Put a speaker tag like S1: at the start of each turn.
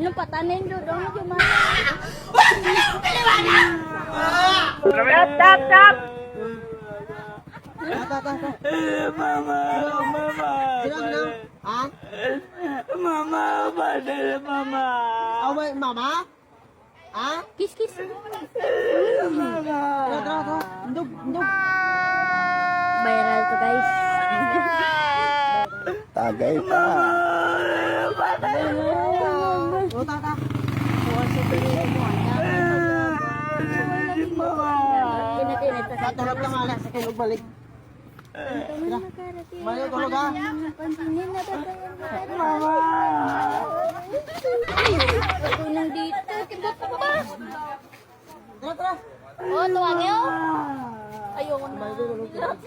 S1: Yung patanin doon, doon yung mga.
S2: Stop, stop!
S3: Mama, mama.
S4: Sino? Ha?
S3: Mama, padal, mama.
S4: Oh, wait, mama? Ha?
S1: Kiss, kiss.
S3: Mama.
S4: Tara. Indog.
S1: Viral to guys.
S3: Tagay pa.
S4: O, tata. Tatulog lang ala sa kilog balik. Balik, tulog ha.
S1: Ito nang dito. Kibot pa ba?
S4: Tara.
S1: Oh, tuwag yun. Ayoko na.
S4: Balik, tulog.